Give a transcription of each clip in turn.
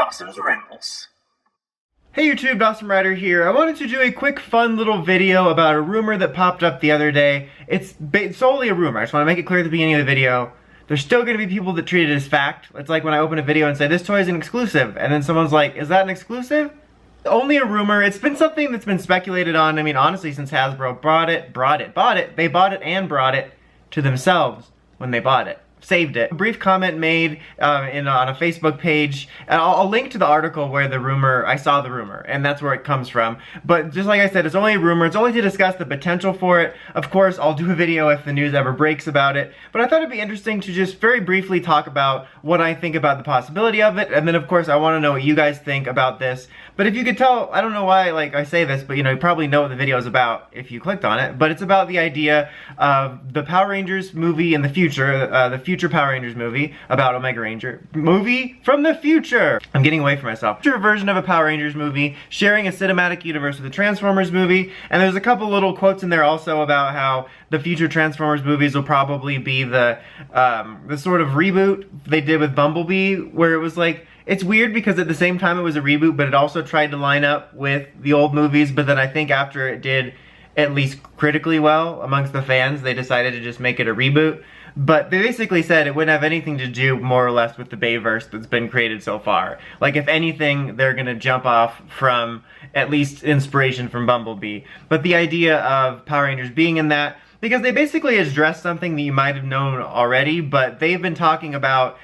Dawson's Rambles. Hey YouTube, Dawson Rider here. I wanted to do a quick fun little video about a rumor that popped up the other day. It's solely a rumor. I just want to make it clear at the beginning of the video. There's still going to be people that treat it as fact. It's like when I open a video and say, this toy is an exclusive, and then someone's like, is that an exclusive? Only a rumor. It's been something that's been speculated on, I mean, honestly, since Hasbro bought it. They bought it and brought it to themselves when they bought it. Saved it. A brief comment made on a Facebook page, and I'll link to the article where I saw the rumor, and that's where it comes from. But just like I said, it's only a rumor. It's only to discuss the potential for it. Of course, I'll do a video if the news ever breaks about it, but I thought it'd be interesting to just very briefly talk about what I think about the possibility of it, and then of course I want to know what you guys think about this. But if you could tell, I don't know why I say this, but you probably know what the video is about if you clicked on it, but it's about the idea of the Power Rangers movie in the future, the future Power Rangers movie about Omega Ranger. Movie from the future! I'm getting away from myself. Future version of a Power Rangers movie, sharing a cinematic universe with the Transformers movie, and there's a couple little quotes in there also about how the future Transformers movies will probably be the sort of reboot they did with Bumblebee, where it was like, it's weird because at the same time it was a reboot, but it also tried to line up with the old movies, but then I think after it did at least critically well amongst the fans, they decided to just make it a reboot. But they basically said it wouldn't have anything to do, more or less, with the Bayverse that's been created so far. Like, if anything, they're gonna jump off from, at least, inspiration from Bumblebee. But the idea of Power Rangers being in that, because they basically addressed something that you might have known already, but they've been talking about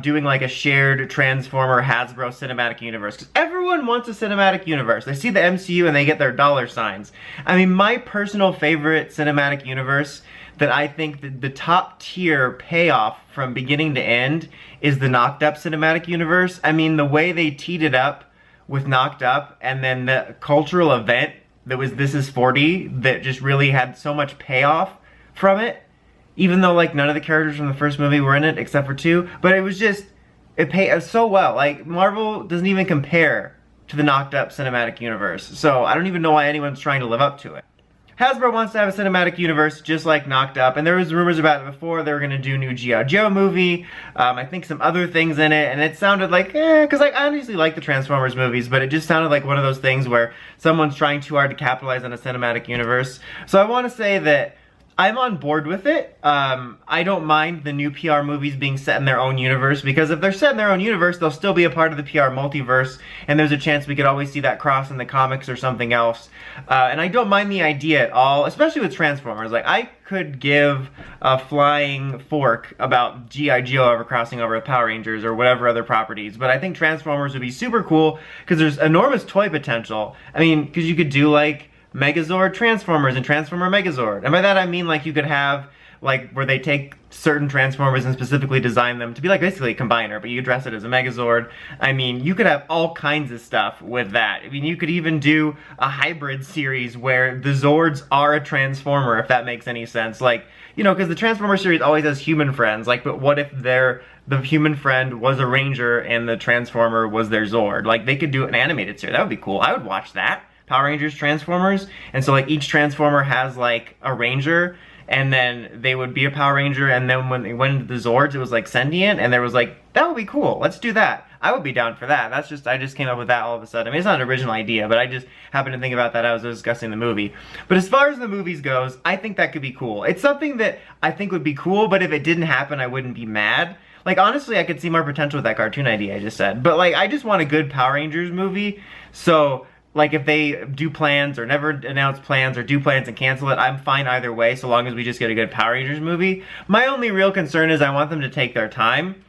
doing like a shared Transformer Hasbro cinematic universe. Because everyone wants a cinematic universe. They see the MCU and they get their dollar signs. I mean, my personal favorite cinematic universe that I think that the top tier payoff from beginning to end is the Knocked Up cinematic universe. I mean, the way they teed it up with Knocked Up, and then the cultural event that was This Is 40 that just really had so much payoff from it, even though like none of the characters from the first movie were in it except for two, but it was just, it paid so well. Like, Marvel doesn't even compare to the Knocked Up cinematic universe, so I don't even know why anyone's trying to live up to it. Hasbro wants to have a cinematic universe just like Knocked Up, and there was rumors about it before. They were going to do new G.I. Joe movie, I think some other things in it, and it sounded like, because I honestly like the Transformers movies, but it just sounded like one of those things where someone's trying too hard to capitalize on a cinematic universe. So I want to say that I'm on board with it. I don't mind the new PR movies being set in their own universe, because if they're set in their own universe, they'll still be a part of the PR multiverse, and there's a chance we could always see that cross in the comics or something else. And I don't mind the idea at all, especially with Transformers. Like, I could give a flying fork about G.I. Joe ever crossing over with Power Rangers or whatever other properties, but I think Transformers would be super cool, because there's enormous toy potential. I mean, because you could do, like, Megazord Transformers and Transformer Megazord. And by that I mean, like, you could have, like, where they take certain Transformers and specifically design them to be like basically a combiner, but you dress it as a Megazord. I mean, you could have all kinds of stuff with that. I mean, you could even do a hybrid series where the Zords are a Transformer, if that makes any sense. Like, because the Transformer series always has human friends, like, but what if the human friend was a Ranger and the Transformer was their Zord? Like, they could do an animated series. That would be cool. I would watch that. Power Rangers Transformers, and so like each Transformer has like a Ranger, and then they would be a Power Ranger, and then when they went into the Zords it was like sentient, and there was like, that would be cool, let's do that. I would be down for that. I just came up with that all of a sudden. I mean, it's not an original idea, but I just happened to think about that as I was discussing the movie. But as far as the movies goes, I think that could be cool. It's something that I think would be cool, but if it didn't happen I wouldn't be mad. Like, honestly, I could see more potential with that cartoon idea I just said, but like, I just want a good Power Rangers movie, so like, if they do plans or never announce plans or do plans and cancel it, I'm fine either way, so long as we just get a good Power Rangers movie. My only real concern is I want them to take their time.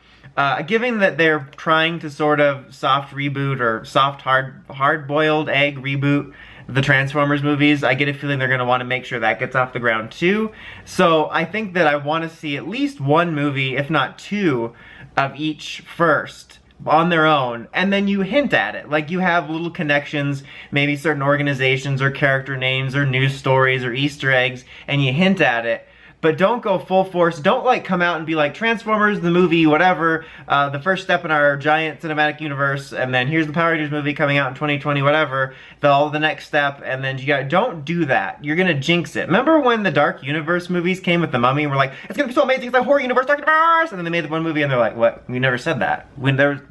Given that they're trying to sort of soft reboot or soft hard-boiled egg reboot the Transformers movies, I get a feeling they're going to want to make sure that gets off the ground too. So I think that I want to see at least one movie, if not two, of each first on their own, and then you hint at it. Like, you have little connections, maybe certain organizations or character names or news stories or Easter eggs, and you hint at it. but don't go full force. Don't like come out and be like Transformers the movie, whatever, the first step in our giant cinematic universe, and then here's the Power Rangers movie coming out in 2020, whatever, the next step, and then don't do that. You're gonna jinx it. Remember when the Dark Universe movies came with the Mummy and we're like, it's gonna be so amazing, it's a horror universe, Dark Universe, and then they made the one movie and they're like, what? We never said that. We never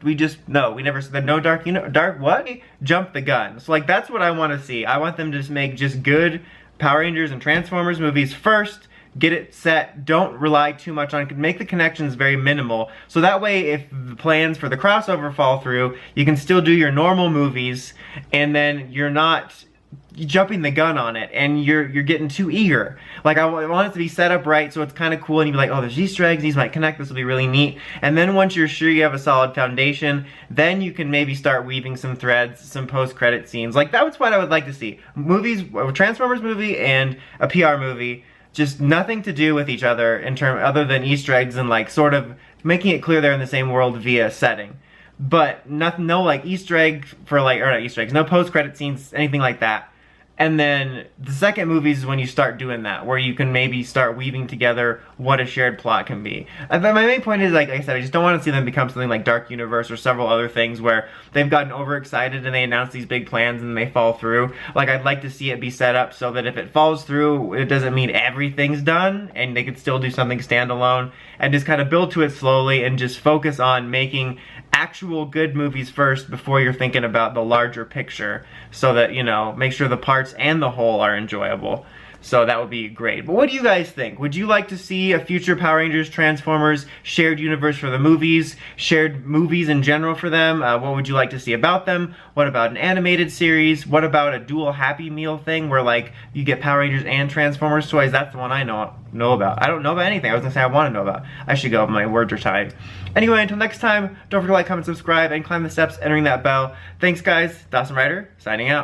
said no dark what? Jump the gun. So like that's what I want to see. I want them to just make just good Power Rangers and Transformers movies first, get it set, don't rely too much on it, make the connections very minimal, so that way if the plans for the crossover fall through, you can still do your normal movies, and then you're not jumping the gun on it, and you're getting too eager. Like I want it to be set up right so it's kind of cool, and you'd be like, oh, there's Easter eggs, these might connect, this will be really neat. And then once you're sure you have a solid foundation, then you can maybe start weaving some threads, some post-credit scenes. Like that's what I would like to see. Movies, a Transformers movie and a PR movie, just nothing to do with each other other than Easter eggs and like sort of making it clear they're in the same world via setting. But nothing, no like Easter egg for like, or not Easter eggs, no post-credit scenes, anything like that. And then the second movie is when you start doing that, where you can maybe start weaving together what a shared plot can be. And then my main point is, like I said, I just don't want to see them become something like Dark Universe or several other things where they've gotten overexcited and they announce these big plans and they fall through. Like I'd like to see it be set up so that if it falls through, it doesn't mean everything's done, and they could still do something standalone and just kind of build to it slowly and just focus on making actual good movies first before you're thinking about the larger picture, so that, you know, make sure the parts and the whole are enjoyable. So that would be great. But what do you guys think? Would you like to see a future Power Rangers, Transformers, shared universe for the movies, shared movies in general for them? What would you like to see about them? What about an animated series? What about a dual Happy Meal thing where like you get Power Rangers and Transformers toys? That's the one I know about. I don't know about anything. I was gonna say I want to know about. I should go, my words are tied. Anyway, until next time, don't forget to like, comment, subscribe, and climb the steps entering that bell. Thanks guys, Dawson Ryder, signing out.